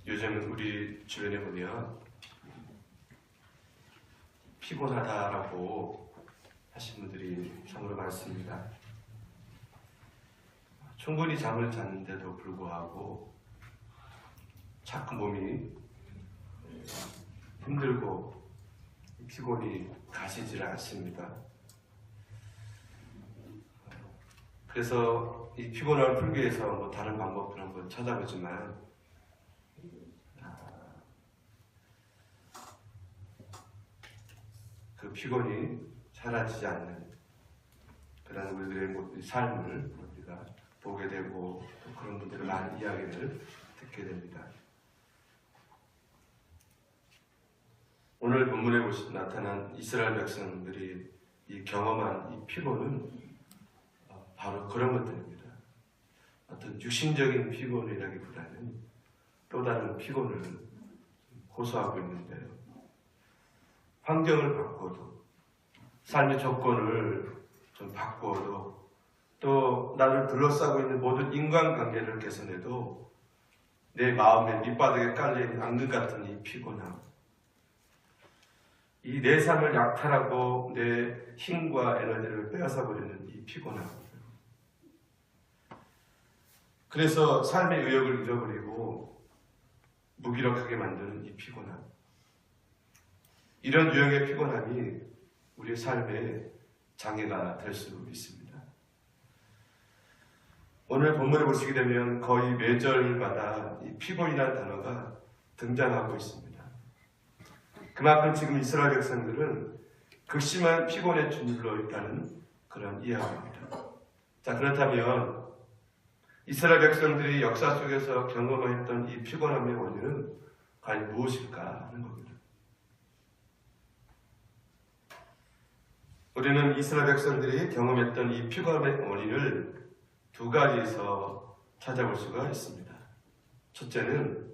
요즘 우리 주변에 보면 피곤하다라고 하신 분들이 참으로 많습니다. 충분히 잠을 잤는데도 불구하고 자꾸 몸이 힘들고 피곤이 가시질 않습니다. 그래서 이 피곤함을 풀기 위해서 다른 방법들 한번 찾아보지만 그 피곤이 사라지지 않는 그런 우리들의 삶을 우리가 보게 되고 또 그런 분들의 많은 이야기를 듣게 됩니다. 오늘 본문에 나타난 이스라엘 백성들이 이 경험한 이 피곤은 바로 그런 것들입니다. 어떤 육신적인 피곤이라기보다는 또 다른 피곤을 호소하고 있는데요. 환경을 바꿔도, 삶의 조건을 좀 바꿔도, 또 나를 둘러싸고 있는 모든 인간관계를 개선해도 내 마음에 밑바닥에 깔려있는 앙금 같은 이 피곤함, 이 내 삶을 약탈하고 내 힘과 에너지를 빼앗아버리는 이 피곤함, 그래서 삶의 의욕을 잃어버리고 무기력하게 만드는 이 피곤함, 이런 유형의 피곤함이 우리의 삶의 장애가 될 수 있습니다. 오늘 본문을 보시게 되면 거의 매절마다 이 피곤이라는 단어가 등장하고 있습니다. 그만큼 지금 이스라엘 백성들은 극심한 피곤에 주물러 있다는 그런 이야기입니다. 자, 그렇다면 이스라엘 백성들이 역사 속에서 경험했던 이 피곤함의 원인은 과연 무엇일까 하는 겁니다. 우리는 이스라엘 백성들이 경험했던 이 피곤함의 원인을 두 가지에서 찾아볼 수가 있습니다. 첫째는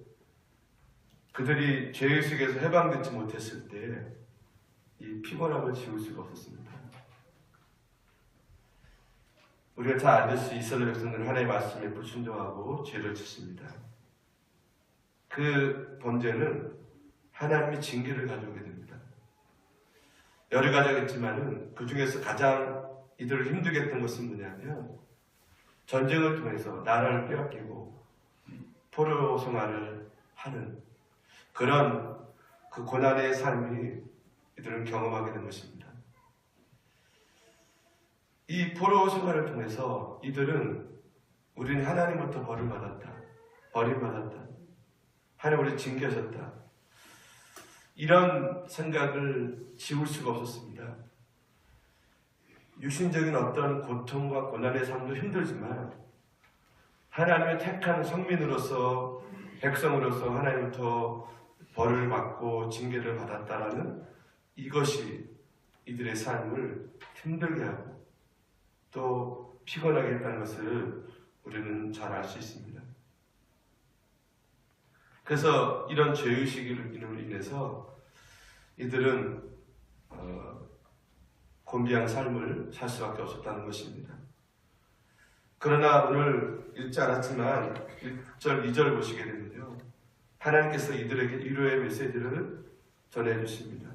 그들이 죄의식에서 해방되지 못했을 때 이 피곤함을 지울 수가 없었습니다. 우리가 잘 알듯이 이스라엘 백성들은 하나님의 말씀에 불순종하고 죄를 짓습니다. 그 범죄는 하나님의 징계를 가져오게 됩니다. 여러 가지가 있지만은 그 중에서 가장 이들을 힘들게 했던 것은 뭐냐면 전쟁을 통해서 나라를 빼앗기고 포로 생활을 하는 그런 그 고난의 삶이 이들은 경험하게 된 것입니다. 이 포로 생활을 통해서 이들은 우리는 하나님부터 벌을 받았다, 버림받았다, 하나님 우리를 징계하셨다, 이런 생각을 지울 수가 없었습니다. 육신적인 어떤 고통과 고난의 삶도 힘들지만 하나님의 택한 성민으로서, 백성으로서 하나님부터 벌을 받고 징계를 받았다라는 이것이 이들의 삶을 힘들게 하고 또 피곤하게 했다는 것을 우리는 잘 알 수 있습니다. 그래서 이런 죄의식으로 인해서 이들은 곤비한 삶을 살 수밖에 없었다는 것입니다. 그러나 오늘 읽지 않았지만 1절, 2절 보시게 되면요, 하나님께서 이들에게 위로의 메시지를 전해주십니다.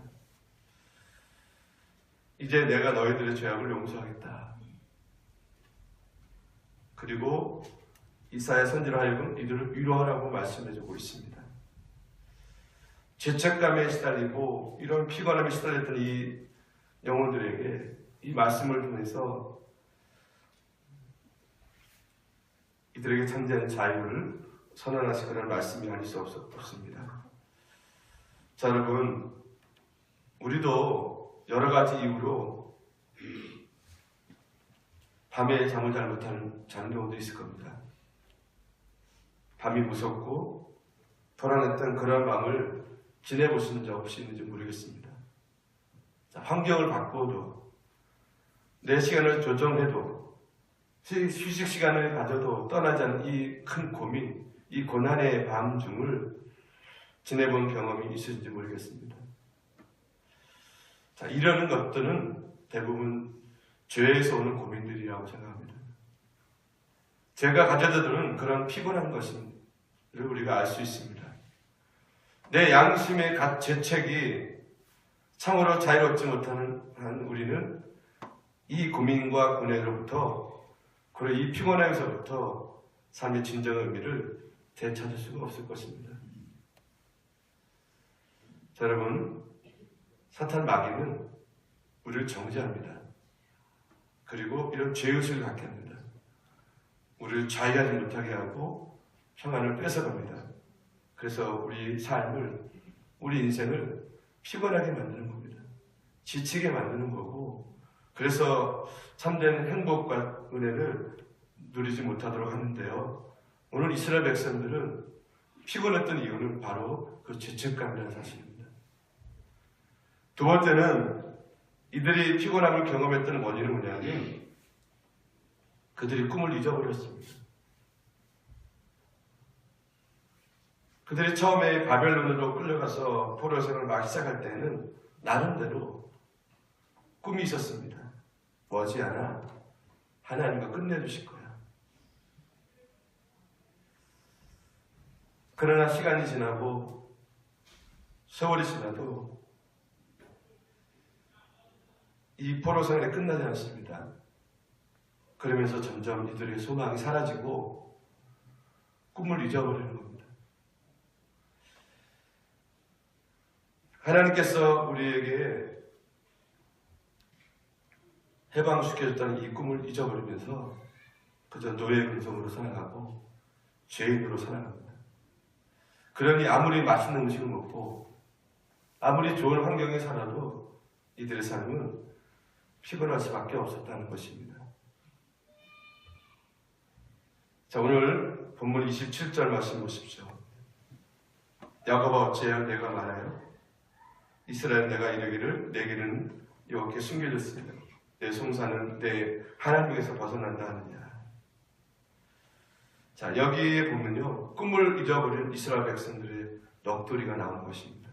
이제 내가 너희들의 죄악을 용서하겠다. 그리고 이사야 선지로 하여금 이들을 위로하라고 말씀해주고 있습니다. 죄책감에 시달리고 이런 피곤함에 시달렸던 이 영혼들에게 이 말씀을 통해서 이들에게 참된 자유를 선언하신 그런 말씀이 아닐 수 없습니다. 자, 여러분, 우리도 여러 가지 이유로 밤에 잠을 잘 못하는 경우도 있을 겁니다. 밤이 무섭고 불안했던 그런 밤을 지내보신 적 없이 있는지 모르겠습니다. 자, 환경을 바꿔도, 내 시간을 조정해도, 휴식 시간을 가져도 떠나지 않는 이 큰 고민, 이 고난의 밤 중을 지내본 경험이 있을지 모르겠습니다. 자, 이러는 것들은 대부분 죄에서 오는 고민들이라고 생각합니다. 죄가 가져다 주는 그런 피곤한 것을 우리가 알 수 있습니다. 내 양심의 재책이 참으로 자유롭지 못하는 한 우리는 이 고민과 고뇌로부터, 그리고 이 피곤함에서부터 삶의 진정한 의미를 되찾을 수가 없을 것입니다. 자, 여러분, 사탄 마귀는 우리를 정죄합니다. 그리고 이런 죄의식을 갖게 합니다. 우리를 자유하지 못하게 하고 평안을 뺏어갑니다. 그래서 우리 삶을, 우리 인생을 피곤하게 만드는 겁니다. 지치게 만드는 거고, 그래서 참된 행복과 은혜를 누리지 못하도록 하는데요. 오늘 이스라엘 백성들은 피곤했던 이유는 바로 그 죄책감이라는 사실입니다. 두 번째는 이들이 피곤함을 경험했던 원인은 뭐냐면 그들이 꿈을 잊어버렸습니다. 그들이 처음에 바벨론으로 끌려가서 포로 생활을 막 시작할 때는 나름대로 꿈이 있었습니다. 머지않아 하나님과 끝내주실 거야. 그러나 시간이 지나고 세월이 지나도 이 포로 생활이 끝나지 않습니다. 그러면서 점점 이들의 소망이 사라지고 꿈을 잊어버리는 겁니다. 하나님께서 우리에게 해방시켜줬다는 이 꿈을 잊어버리면서 그저 노예 근성으로 살아가고 죄인으로 살아갑니다. 그러니 아무리 맛있는 음식을 먹고 아무리 좋은 환경에 살아도 이들의 삶은 피곤할 수밖에 없었다는 것입니다. 자, 오늘 본문 27절 말씀 보십시오. 야곱아 어찌하여 내가 말하여 이스라엘 내가 이르기를 내게는 여호와께 숨겨졌으며 내 송사는 내 하나님에게서 벗어난다 하느냐. 자, 여기에 보면요, 꿈을 잊어버린 이스라엘 백성들의 넋두리가 나온 것입니다.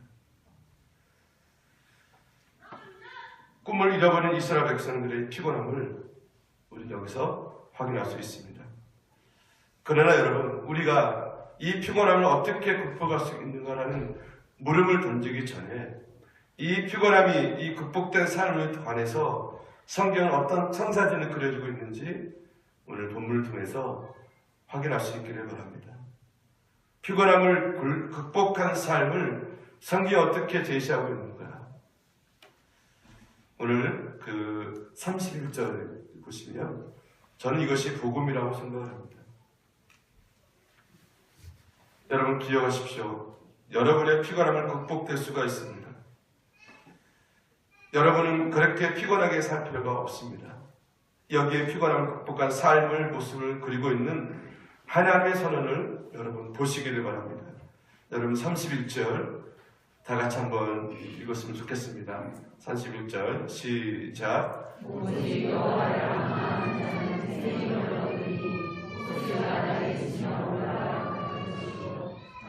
꿈을 잃어버린 이스라엘 백성들의 피곤함을 우리는 여기서 확인할 수 있습니다. 그러나 여러분, 우리가 이 피곤함을 어떻게 극복할 수 있는가라는 물음을 던지기 전에 이 피곤함이 이 극복된 삶에 관해서 성경은 어떤 청사진을 그려주고 있는지 오늘 본문을 통해서 확인할 수 있기를 바랍니다. 피곤함을 극복한 삶을 성경이 어떻게 제시하고 있는가? 오늘 그 31절 보시면 저는 이것이 복음이라고 생각을 합니다. 여러분 기억하십시오. 여러분의 피곤함을 극복될 수가 있습니다. 여러분은 그렇게 피곤하게 살 필요가 없습니다. 여기에 피곤함을 극복한 삶을 모습을 그리고 있는 하나님의 선언을 여러분 보시기를 바랍니다. 여러분 31절 다 같이 한번 읽었으면 좋겠습니다. 31절 시작.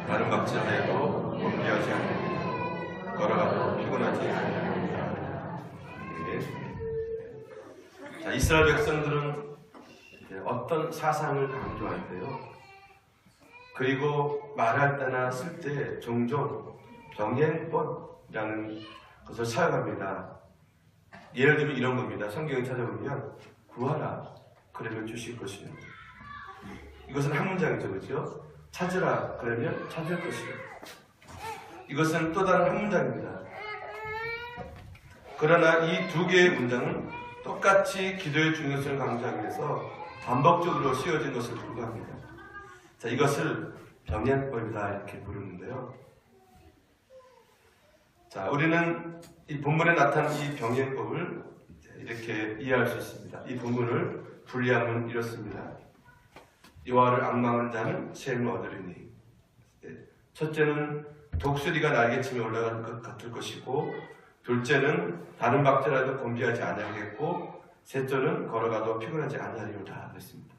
다른 박자에도 곤비하지 않고 걸어가도 피곤하지 않으리라. 자, 이스라엘 백성들은 어떤 사상을 강조하는데요. 그리고 말할 때나 쓸 때 종종 병행법이라는 것을 사용합니다. 예를 들면 이런 겁니다. 성경을 찾아보면 구하라 그러면 주실 것이며, 이것은 한 문장이죠, 그렇죠? 찾으라 그러면 찾을 것이요. 이것은 또 다른 한 문장입니다. 그러나 이 두 개의 문장은 똑같이 기도의 중요성을 강조하기 위해서 반복적으로 씌워진 것을 불구합니다. 자, 이것을 병행법이다 이렇게 부르는데요. 자, 우리는 이 본문에 나타난 이 병행법을 이렇게 이해할 수 있습니다. 이 본문을 분리하면 이렇습니다. 여호와를 앙망하는 자는 셈을 얻으리니, 첫째는 독수리가 날개치며 올라가는 것 같을 것이고, 둘째는 다른 박자라도 곤비하지 아니하겠고, 셋째는 걸어가도 피곤하지 아니하리로다 그랬습니다.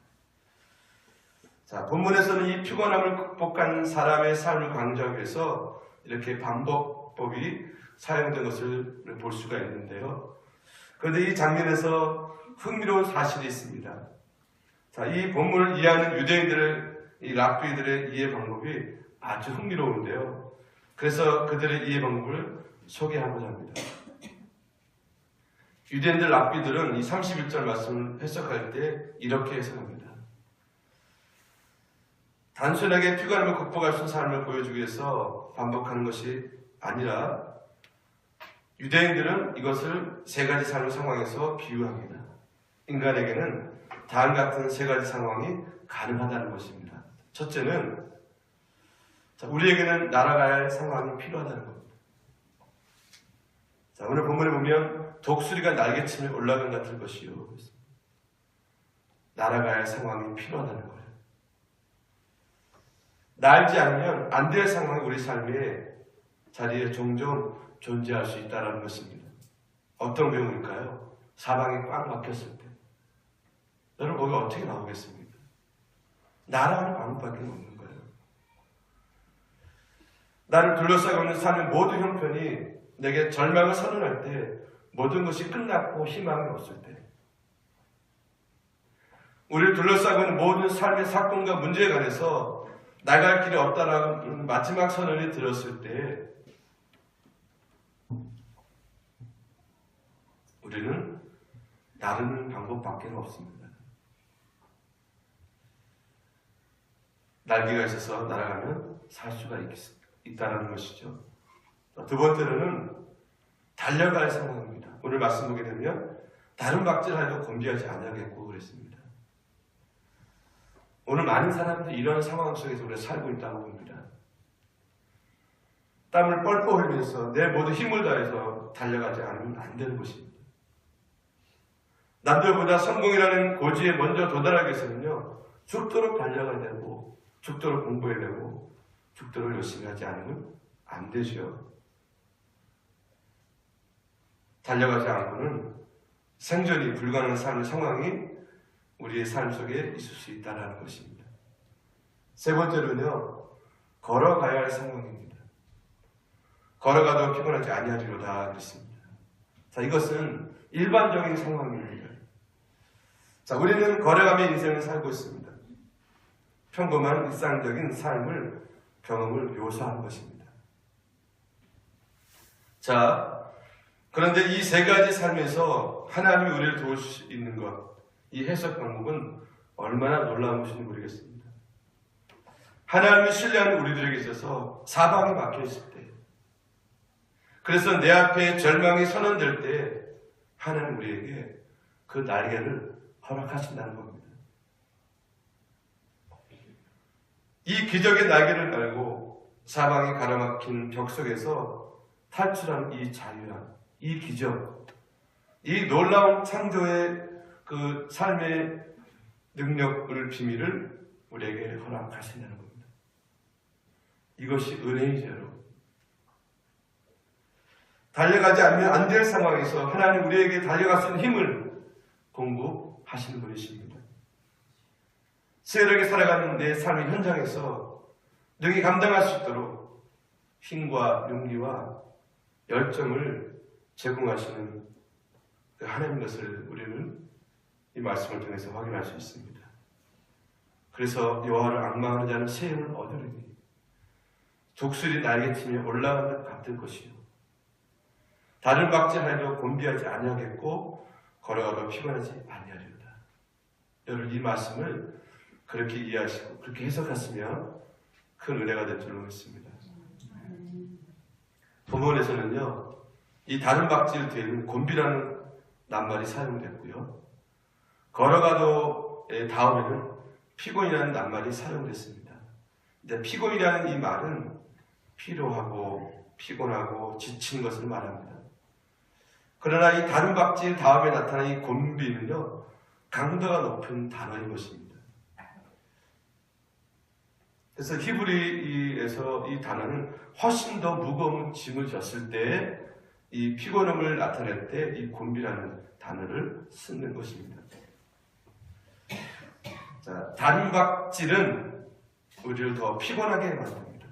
자, 본문에서는 이 피곤함을 극복한 사람의 삶을 강조하기 위해서 이렇게 반복법이 사용된 것을 볼 수가 있는데요. 그런데 이 장면에서 흥미로운 사실이 있습니다. 자, 이 본문을 이해하는 유대인들의, 이 랍비들의 이해 방법이 아주 흥미로운데요. 그래서 그들의 이해 방법을 소개하고자 합니다. 유대인들 랍비들은 이 31절 말씀을 해석할 때 이렇게 해석합니다. 단순하게 피곤함을 극복할 수 있는 삶을 보여주기 위해서 반복하는 것이 아니라 유대인들은 이것을 세 가지 삶의 상황에서 비유합니다. 인간에게는 다음 같은 세 가지 상황이 가능하다는 것입니다. 첫째는 우리에게는 날아가야 할 상황이 필요하다는 겁니다. 자, 오늘 본문에 보면 독수리가 날개치며 올라간 같을 것이요. 날아가야 할 상황이 필요하다는 거예요. 날지 않으면 안 될 상황이 우리 삶의 자리에 종종 존재할 수 있다는 것입니다. 어떤 경우일까요? 사방이 꽉 막혔을 때. 여러분 거기 어떻게 나오겠습니까? 날아가는 방법밖에 없는 거예요. 나를 둘러싸고 있는 삶의 모든 형편이 내게 절망을 선언할 때, 모든 것이 끝났고 희망이 없을 때, 우리를 둘러싸고 있는 모든 삶의 사건과 문제에 관해서 나갈 길이 없다라는 마지막 선언이 들었을 때, 우리는 나르는 방법밖에 없습니다. 날개가 있어서 날아가면 살 수가 있다는 것이죠. 두 번째로는 달려갈 상황입니다. 오늘 말씀 보게 되면 다른 박질하여도 곤비하지 않으겠고 그랬습니다. 오늘 많은 사람들이 이런 상황 속에서 우리가 살고 있다고 봅니다. 땀을 뻘뻘 흘리면서 내 모든 힘을 다해서 달려가지 않으면 안 되는 것입니다. 남들보다 성공이라는 고지에 먼저 도달하기 위해서는요, 죽도록 달려가야 되고, 죽도록 공부해야 되고, 죽도록 열심히 하지 않으면 안 되죠. 달려가지 않고는 생존이 불가능한 삶의 상황이 우리의 삶 속에 있을 수 있다는 것입니다. 세 번째로는요, 걸어가야 할 상황입니다. 걸어가도 피곤하지 아니하리로다 그랬습니다. 자, 이것은 일반적인 상황입니다. 자, 우리는 걸어가며 인생을 살고 있습니다. 평범한 일상적인 삶을 경험을 묘사한 것입니다. 자, 그런데 이 세 가지 삶에서 하나님이 우리를 도울 수 있는 것, 이 해석 방법은 얼마나 놀라운 것인지 모르겠습니다. 하나님을 신뢰하는 우리들에게 있어서 사방이 막혀있을 때, 그래서 내 앞에 절망이 선언될 때 하나님 우리에게 그 날개를 허락하신다는 겁니다. 이 기적의 날개를 달고 사방이 가로막힌 벽 속에서 탈출한 이 자유함, 이 기적, 이 놀라운 창조의 그 삶의 능력을 비밀을 우리에게 허락하신다는 겁니다. 이것이 은혜이죠, 여러분. 달려가지 않으면 안 될 상황에서 하나님 우리에게 달려갈 수 있는 힘을 공급하시는 분이십니다. 세력에 살아가는 내 삶의 현장에서 능히 감당할 수 있도록 힘과 용기와 열정을 제공하시는 그 하나님 것을 우리는 이 말씀을 통해서 확인할 수 있습니다. 그래서 여호와를 앙망하는 자는 새 힘을 얻으리니 독수리 날개치며 올라간 것 같을 것이요 다른 박질하여도 곤비하지 아니하겠고 걸어가도 피곤하지 아니하리로다. 여러분 이 말씀을 그렇게 이해하시고 그렇게 해석하시면 큰 은혜가 될 줄로 믿습니다. 본문에서는요, 이 다른 박질 뒤에는 곤비라는 낱말이 사용됐고요, 걸어가도의 다음에는 피곤이라는 낱말이 사용됐습니다. 근데 피곤이라는 이 말은 피로하고 피곤하고 지친 것을 말합니다. 그러나 이 다른 박질 다음에 나타난 이 곤비는요, 강도가 높은 단어인 것입니다. 그래서 히브리에서 이 단어는 훨씬 더 무거운 짐을 졌을 때 이 피곤함을 나타낼 때 이 곤비라는 단어를 쓰는 것입니다. 자, 다른 박질은 우리를 더 피곤하게 만듭니다.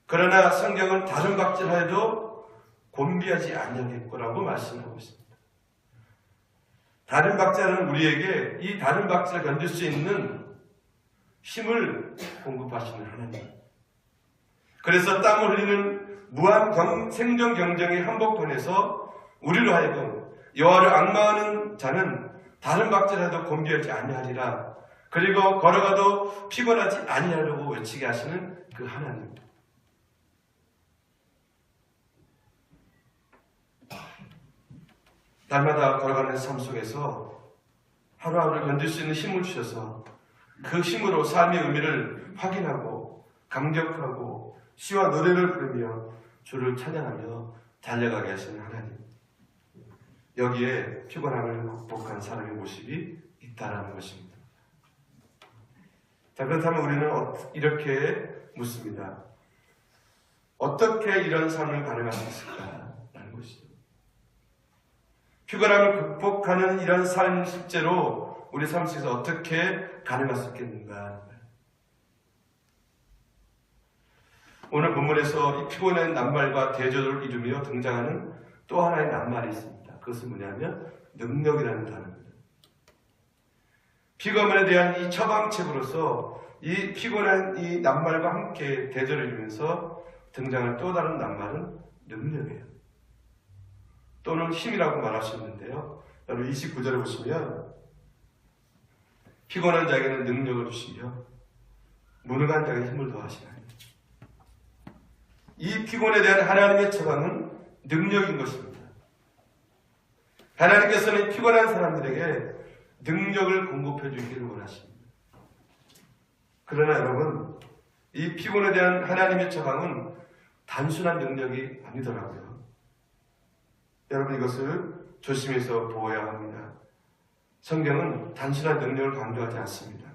그러나 성경은 다른 박질하여도 곤비하지 아니하겠고라고 말씀하고 있습니다. 다른 박질은 우리에게 이 다른 박질을 견딜 수 있는 힘을 공급하시는 하나님. 그래서 땀 흘리는 무한 생존 경쟁의 한복판에서 우리로 하여금 여호와를 앙망하는 자는 다른 박질라도 곤비하지 아니하리라. 그리고 걸어가도 피곤하지 아니하려고 외치게 하시는 그 하나님. 날마다 걸어가는 삶 속에서 하루하루 견딜 수 있는 힘을 주셔서 그 힘으로 삶의 의미를 확인하고 감격하고 시와 노래를 부르며 주를 찬양하며 달려가게 하시는 하나님. 여기에 피곤함을 극복한 사람의 모습이 있다라는 것입니다. 자, 그렇다면 우리는 이렇게 묻습니다. 어떻게 이런 삶을 가능할 수 있을까라는 것이죠. 피곤함을 극복하는 이런 삶 실제로 우리 삶 속에서 어떻게 가능할 수 있겠는가? 오늘 본문에서 이 피곤한 낱말과 대조를 이루며 등장하는 또 하나의 낱말이 있습니다. 그것은 뭐냐면 능력이라는 단어입니다. 피곤함에 대한 이 처방책으로서 이 피곤한 이 낱말과 함께 대조를 이루면서 등장하는 또 다른 낱말은 능력이에요. 또는 힘이라고 말할 수 있는데요. 여러분 29절을 보시면 피곤한 자에게는 능력을 주시며 무능한 자에게 힘을 더하시나니. 이 피곤에 대한 하나님의 처방은 능력인 것입니다. 하나님께서는 피곤한 사람들에게 능력을 공급해 주기를 원하십니다. 그러나 여러분, 이 피곤에 대한 하나님의 처방은 단순한 능력이 아니더라고요. 여러분 이것을 조심해서 보아야 합니다. 성경은 단순한 능력을 강조하지 않습니다.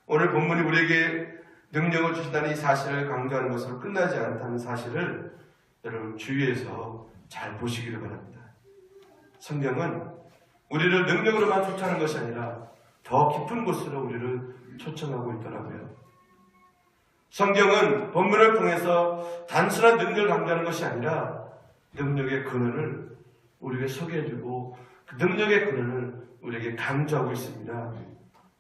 오늘 본문이 우리에게 능력을 주신다는 이 사실을 강조하는 것으로 끝나지 않다는 사실을 여러분 주의해서 잘 보시기를 바랍니다. 성경은 우리를 능력으로만 초청하는 것이 아니라 더 깊은 곳으로 우리를 초청하고 있더라고요. 성경은 본문을 통해서 단순한 능력을 강조하는 것이 아니라 능력의 근원을 우리에게 소개해주고 그 능력의 근원을 우리에게 강조하고 있습니다.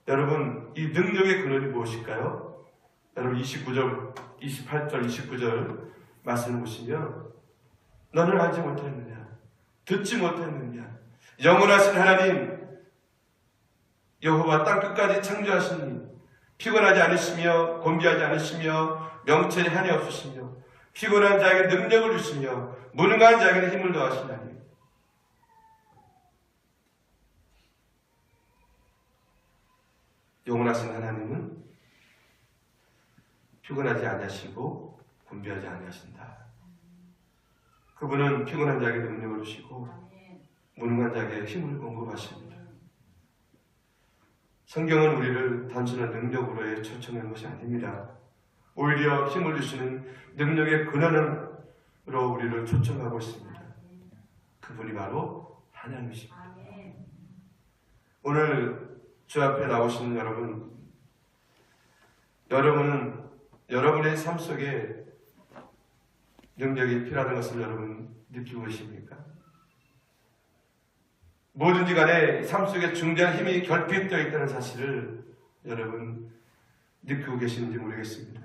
여러분, 이 능력의 근원이 무엇일까요? 여러분 28절, 29절 말씀을 보시면 너는 알지 못했느냐? 듣지 못했느냐? 영원하신 하나님 여호와 땅 끝까지 창조하시니 피곤하지 않으시며 곤비하지 않으시며 명철이 한이 없으시며 피곤한 자에게 능력을 주시며 무능한 자에게는 힘을 더하시나니. 영원하신 하나님은 피곤하지 아니하시고 곤비하지 아니하신다. 그분은 피곤한 자에게 능력을 주시고 무능한 자에게 힘을 공급하십니다. 성경은 우리를 단순한 능력으로의 초청한 것이 아닙니다. 오히려 힘을 주시는 능력의 근원으로 우리를 초청하고 있습니다. 그분이 바로 하나님이십니다. 오늘 주 앞에 나오시는 여러분은 여러분의 삶 속에 능력이 필요하다는 것을 여러분 느끼고 계십니까? 뭐든지 간에 삶 속에 중대한 힘이 결핍되어 있다는 사실을 여러분 느끼고 계시는지 모르겠습니다.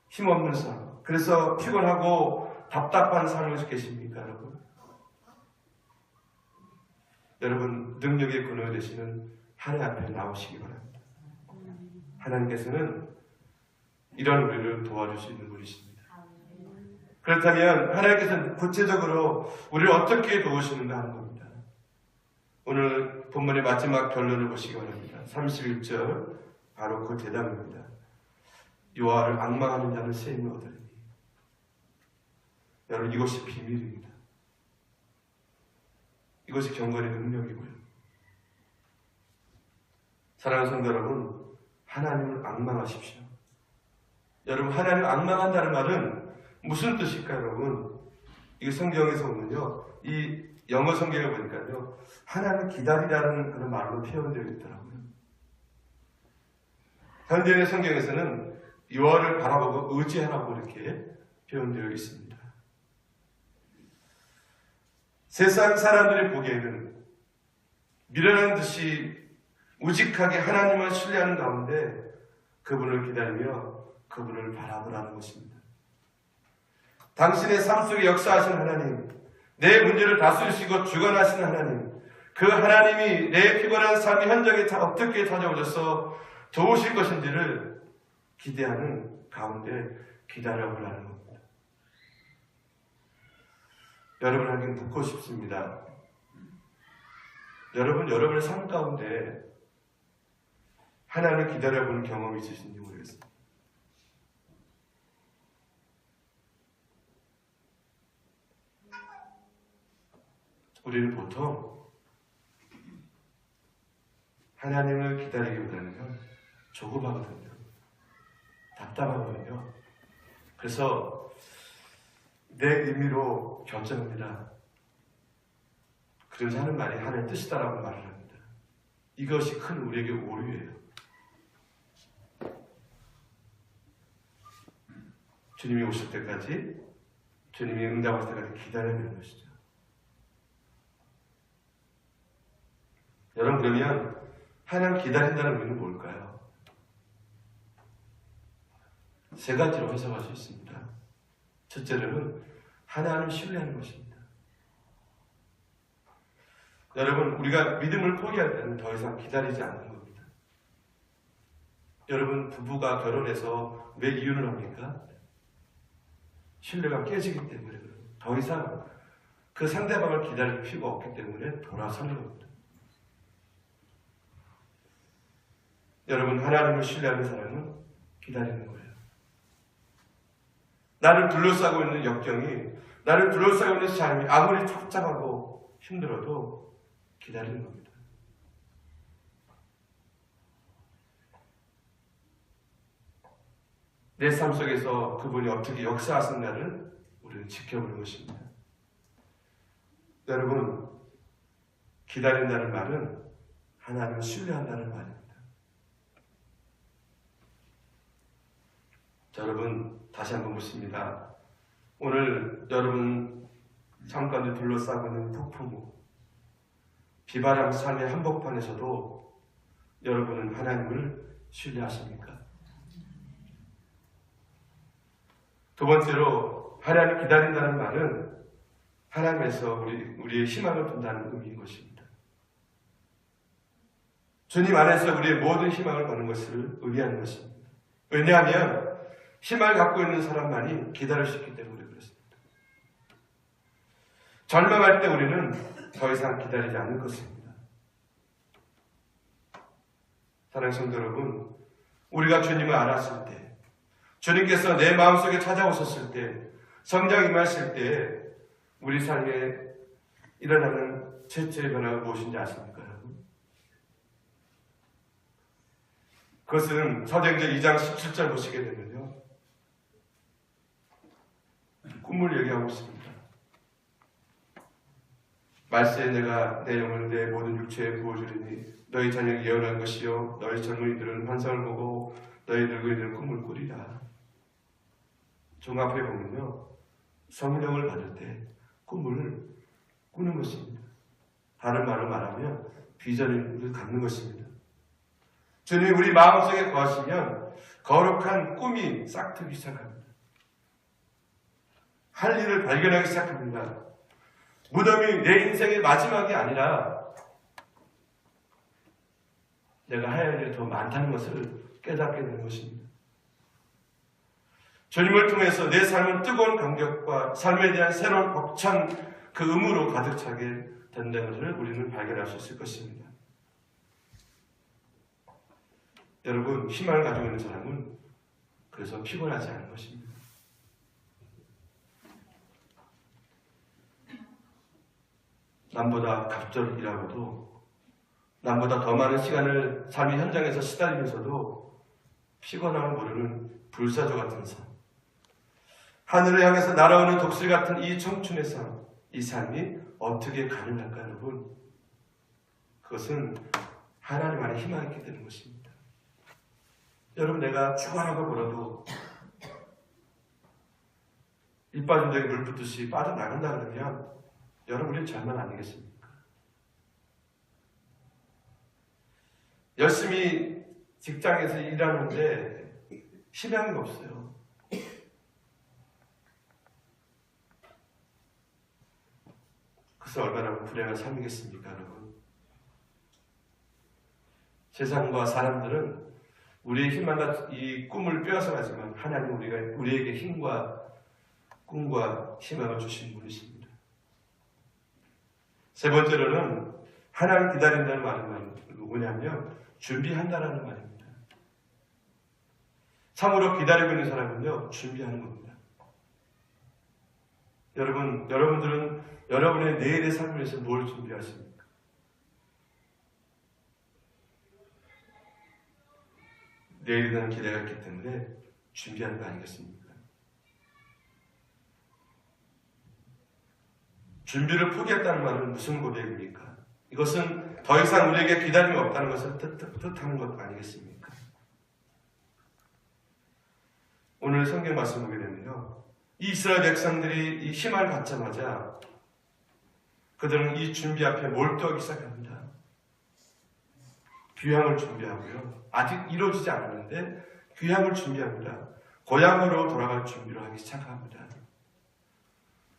힘없는 삶, 그래서 피곤하고 답답한 삶을 계십니까, 여러분? 여러분, 능력의 근원 되시는 하나님 앞에 나오시기 바랍니다. 하나님께서는 이런 우리를 도와주시는 분이십니다. 그렇다면 하나님께서는 구체적으로 우리를 어떻게 도우시는가 하는 겁니다. 오늘 본문의 마지막 결론을 보시기 바랍니다. 31절 바로 그 대답입니다. 여호와를 앙망하는 자는 새 힘을 얻으리니. 여러분 이것이 비밀입니다. 이것이 경건의 능력이고요. 사랑하는 성도 여러분, 하나님을 앙망하십시오. 여러분 하나님을 앙망한다는 말은 무슨 뜻일까요, 여러분? 이게 성경에서 보면요, 이 영어 성경을 보니까요, 하나님을 기다리라는 그런 말로 표현되어 있더라고요. 현대의 성경에서는 여호와를 바라보고 의지하라고 이렇게 표현되어 있습니다. 세상 사람들이 보기에는 미련한 듯이 우직하게 하나님을 신뢰하는 가운데 그분을 기다리며 그분을 바라보라는 것입니다. 당신의 삶 속에 역사하신 하나님, 내 문제를 다스리시고 주관하시는 하나님, 그 하나님이 내 피곤한 삶의 현장에 어떻게 찾아오셔서 도우실 것인지를 기대하는 가운데 기다려보라는 겁니다. 여러분에게 묻고 싶습니다. 여러분의 삶 가운데 하나님을 기다려보는 경험이 있으신지 모르겠습니다. 우리는 보통 하나님을 기다리기보다는 조급하거든요. 답답하거든요. 그래서 내 의미로 결정합니다. 그러면서 하는 말이 하나님의 뜻이다라고 말을 합니다. 이것이 큰 우리에게 오류예요. 주님이 오실 때까지, 주님이 응답하실 때까지 기다려야 되는 것이죠. 여러분, 그러면 하나님 기다린다는 의미는 뭘까요? 세 가지로 해석할 수 있습니다. 첫째로는 하나님을 신뢰하는 것입니다. 여러분, 우리가 믿음을 포기할 때는 더 이상 기다리지 않는 겁니다. 여러분, 부부가 결혼해서 왜 이혼을 합니까? 신뢰가 깨지기 때문에 더 이상 그 상대방을 기다릴 필요가 없기 때문에 돌아서는 겁니다. 여러분, 하나님을 신뢰하는 사람은 기다리는 거예요. 나를 둘러싸고 있는 역경이, 나를 둘러싸고 있는 삶이 아무리 착잡하고 힘들어도 기다리는 겁니다. 내 삶 속에서 그분이 어떻게 역사하셨나를 우리는 지켜보는 것입니다. 여러분, 기다린다는 말은 하나님을 신뢰한다는 말입니다. 여러분, 다시 한번 묻습니다. 오늘 여러분 삶 가운데 둘러싸고 있는 폭풍우, 비바람 삶의 한복판에서도 여러분은 하나님을 신뢰하십니까? 두 번째로, 하나님을 기다린다는 말은 하나님에서 우리의 희망을 둔다는 의미인 것입니다. 주님 안에서 우리의 모든 희망을 거는 것을 의미하는 것입니다. 왜냐하면 희망을 갖고 있는 사람만이 기다릴 수 있기 때문에 그렇습니다. 절망할 때 우리는 더 이상 기다리지 않을 것입니다. 사랑하는 성도 여러분, 우리가 주님을 알았을 때, 주님께서 내 마음속에 찾아오셨을 때, 성장 임하실 때 우리 삶에 일어나는 최초의 변화가 무엇인지 아십니까? 그것은 사도행전 2장 17절 보시게 되면요, 꿈을 얘기하고 있습니다. 말세에 내가 내 영을 내 모든 육체에 부어주리니 너희 자녀가 예언한 것이요 너희 젊은이들은 환상을 보고 너희 늙은이들은 꿈을 꾸리라. 종합해 보면요, 성령을 받을 때 꿈을 꾸는 것입니다. 다른 말로 말하면 비전을 갖는 것입니다. 주님 우리 마음속에 거하시면 거룩한 꿈이 싹트기 시작합니다. 할 일을 발견하기 시작합니다. 무덤이 내 인생의 마지막이 아니라 내가 해야 할 일이 더 많다는 것을 깨닫게 되는 것입니다. 주님을 통해서 내 삶은 뜨거운 감격과 삶에 대한 새로운 벅찬 그 의무로 가득 차게 된다는 것을 우리는 발견할 수 있을 것입니다. 여러분, 희망을 가지고 있는 사람은 그래서 피곤하지 않은 것입니다. 남보다 갑절을 일하고도, 남보다 더 많은 시간을 삶의 현장에서 시달리면서도 피곤함을 모르는 불사조 같은 삶, 하늘을 향해서 날아오는 독수리 같은 이 청춘의 삶, 이 삶이 어떻게 가능할까 여러분? 그것은 하나님 안에 희망이 있게 되는 것입니다. 여러분, 내가 죽어라고 걸어도 입 빠진 적에 물 붓듯이 빠져나간다 그러면 여러분, 우리는 절망 아니겠습니까? 열심히 직장에서 일하는데 희망이 없어요. 그래서 얼마나 불행한 삶이겠습니까, 여러분? 세상과 사람들은 우리의 희망과 이 꿈을 빼앗아가지만 하나님은 우리에게 힘과 꿈과 희망을 주신 분이십니다. 세 번째로는 하나님 기다린다는 말은 뭐냐면 준비한다라는 말입니다. 참으로 기다리고 있는 사람은요, 준비하는 겁니다. 여러분들은 여러분의 내일의 삶을 위해서 뭘 준비하십니까? 내일에 대한 기대가 있기 때문에 준비하는 거 아니겠습니까? 준비를 포기했다는 말은 무슨 고백입니까? 이것은 더 이상 우리에게 기다림이 없다는 것을 뜻하는 것 아니겠습니까? 오늘 성경 말씀 보게 되면요, 이 이스라엘 백성들이 이 희망을 갖자마자 그들은 이 준비 앞에 몰두하기 시작합니다. 귀향을 준비하고요. 아직 이루어지지 않았는데 귀향을 준비합니다. 고향으로 돌아갈 준비를 하기 시작합니다.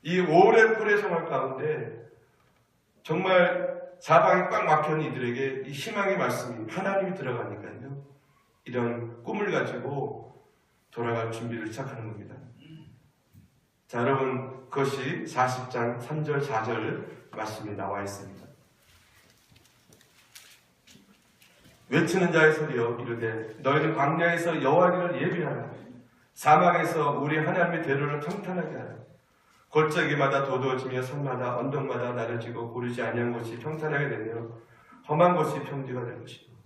이 오랜 불의 생활 가운데 정말 사방이 꽉 막혀있는 이들에게 이 희망의 말씀이 하나님이 들어가니까요, 이런 꿈을 가지고 돌아갈 준비를 시작하는 겁니다. 자, 여러분, 그것이 40장 3절 4절 말씀이 나와 있습니다. 외치는 자의 소리여 이르되 너희는 광야에서 여호와를 예비하라. 사막에서 우리 하나님의 대로를 평탄하게 하라. 골짜기마다 도도해지며 산마다 언덕마다 나눠지고 고르지 아니한 곳이 평탄하게 되며 험한 곳이 평지가 될 것이고.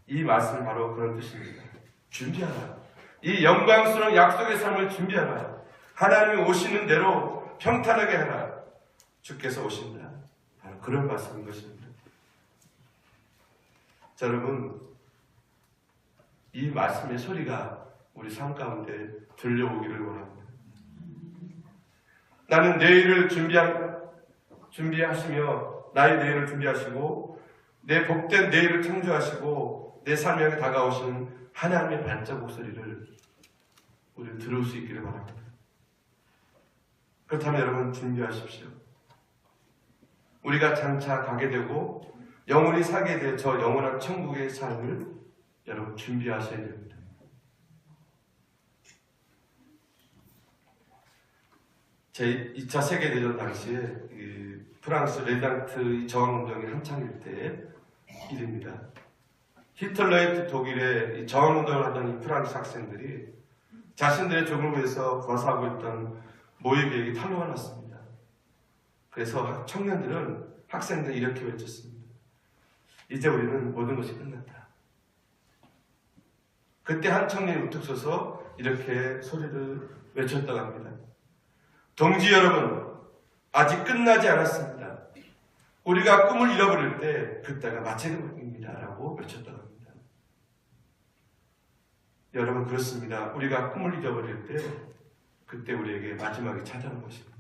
이 말씀은 바로 그런 뜻입니다. 준비하라. 이 영광스러운 약속의 삶을 준비하라. 하나님이 오시는 대로 평탄하게 하라. 주께서 오신다. 바로 그런 말씀인 것입니다. 자, 여러분, 이 말씀의 소리가 우리 삶 가운데 들려오기를 원합니다. 나는 내일을 준비하시며 나의 내일을 준비하시고 내 복된 내일을 창조하시고 내 삶에 향해 다가오시는 하나님의 발자국 소리를 우리는 들을 수 있기를 바랍니다. 그렇다면 여러분 준비하십시오. 우리가 장차 가게 되고 영원히 살게 될 저 영원한 천국의 삶을 여러분 준비하셔야 됩니다. 제2차 세계대전 당시에 프랑스 레당트 저항운동이 한창일 때의 일입니다. 히틀러의 독일의 저항운동을 하던 이 프랑스 학생들이 자신들의 조국을 위해서 거사하고 있던 모의 계획이 탄로가 났습니다. 그래서 학생들이 이렇게 외쳤습니다. 이제 우리는 모든 것이 끝났다. 그때 한 청년이 우뚝 서서 이렇게 소리를 외쳤다고 합니다. 동지 여러분, 아직 끝나지 않았습니다. 우리가 꿈을 잃어버릴 때 그때가 마지막입니다. 라고 외쳤다고 합니다. 여러분, 그렇습니다. 우리가 꿈을 잃어버릴 때 그때 우리에게 마지막이 찾아오는 것입니다.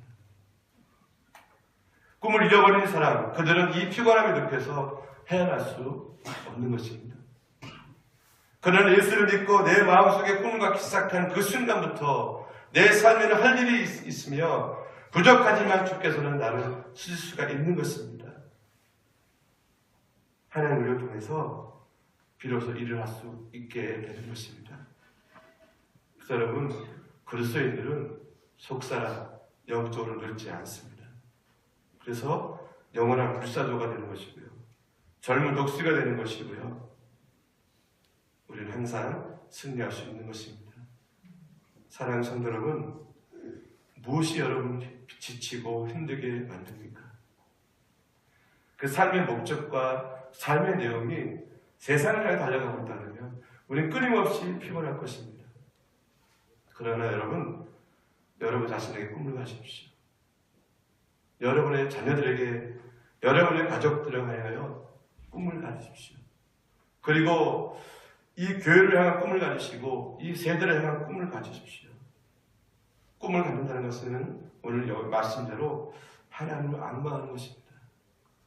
꿈을 잃어버린 사람, 그들은 이 피곤함의 늪에서 헤어날 수 없는 것입니다. 그는 예수를 믿고 내 마음속에 꿈을 갖기 시작한 그 순간부터 내 삶에는 할 일이 있으며 부족하지만 주께서는 나를 쓰실 수가 있는 것입니다. 하나님을 통해서 비로소 일을 할 수 있게 되는 것입니다. 그래서 여러분, 그리스도인들은 속사라 영적으로 늙지 않습니다. 그래서 영원한 불사조가 되는 것이고요. 젊은 독수리가 되는 것이고요. 우리는 항상 승리할 수 있는 것입니다. 사랑하는 성도 여러분, 무엇이 여러분 지치고 힘들게 만듭니까? 그 삶의 목적과 삶의 내용이 세상을 향해 달려가고 있다면 우리는 끊임없이 피곤할 것입니다. 그러나 여러분 자신에게 꿈을 가십시오. 여러분의 자녀들에게, 여러분의 가족들을 하여 꿈을 가지십시오. 그리고 이 교회를 향한 꿈을 가지시고 이 세대를 향한 꿈을 가지십시오. 꿈을 갖는다는 것은 오늘 여기 말씀대로 하나님을 악망하는 것입니다.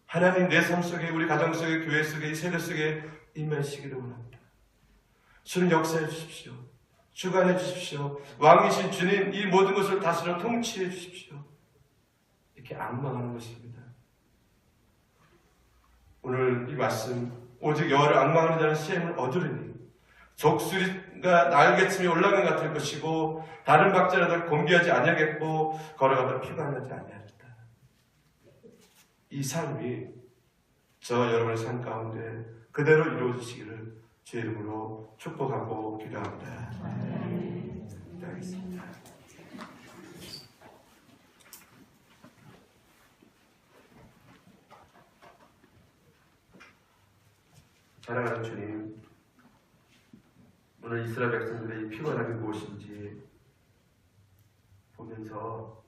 하나님 내 삶 속에, 우리 가정 속에, 교회 속에, 이 세대 속에 임하시기를 원합니다. 주님 역사해 주십시오. 주관해 주십시오. 왕이신 주님 이 모든 것을 다스려 통치해 주십시오. 이렇게 앙망하는 것입니다. 오늘 이 말씀 오직 여호와를 앙망하는 자는 시험을 얻으리니 적수리가 날개침이 올라간 것 같을 것이고 다른 박자라도 공개하지 아니하겠고 걸어가다 피가 나지 아니하리다. 이 삶이 저 여러분의 삶 가운데 그대로 이루어지시기를 주의 이름으로 축복하고 기도합니다. 기도하겠습니다. 사랑하는 주님, 오늘 이스라엘 백성들의 이 피곤함이 무엇인지 보면서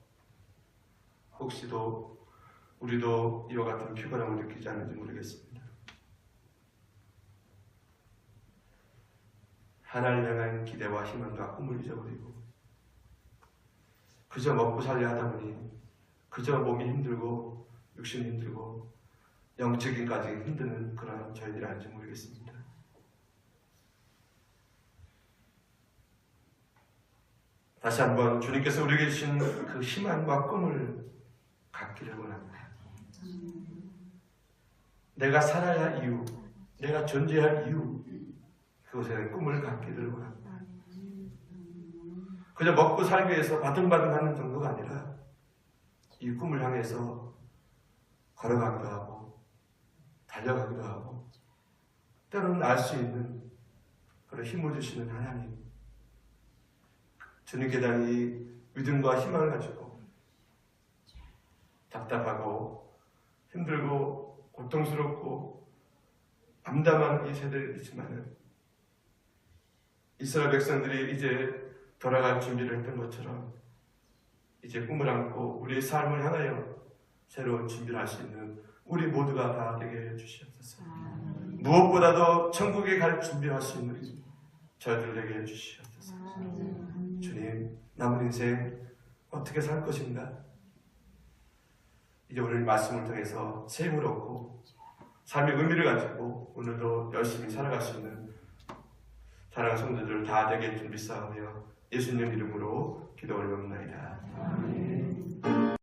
혹시도 우리도 이와 같은 피곤함을 느끼지 않는지 모르겠습니다. 하나님 향한 기대와 희망과 꿈을 잊어버리고 그저 먹고 살려 하다 보니 그저 몸이 힘들고 육신이 힘들고 영적인까지 힘드는 그런 저희들이 아닌지 모르겠습니다. 다시 한번 주님께서 우리에게 주신 그 희망과 꿈을 갖기를 원합니다. 내가 살아야 할 이유, 내가 존재할 이유, 그것에 꿈을 갖기를 원합니다. 그저 먹고 살기 위해서 바둥바둥하는 정도가 아니라 이 꿈을 향해서 걸어가기도 하고 달려가기도 하고 때로는 알 수 있는 그런 힘을 주시는 하나님, 주님께 대한 이 믿음과 희망을 가지고 답답하고 힘들고 고통스럽고 암담한 이 세대이지만 이스라엘 백성들이 이제 돌아갈 준비를 했던 것처럼 이제 꿈을 안고 우리의 삶을 향하여 새로운 준비를 할 수 있는 우리 모두가 다 되게 해주시옵소서. 무엇보다도 천국에 갈 준비를 할 수 있는 저희들 되게 해주시옵소서. 주님, 남은 인생 어떻게 살 것인가? 이제 오늘 말씀을 통해서 새 힘을 얻고 삶의 의미를 가지고 오늘도 열심히 살아갈 수 있는 사랑하는 성도들 다 되게 준비 싸움하며 예수님 이름으로 기도 올려옵나이다. 아멘.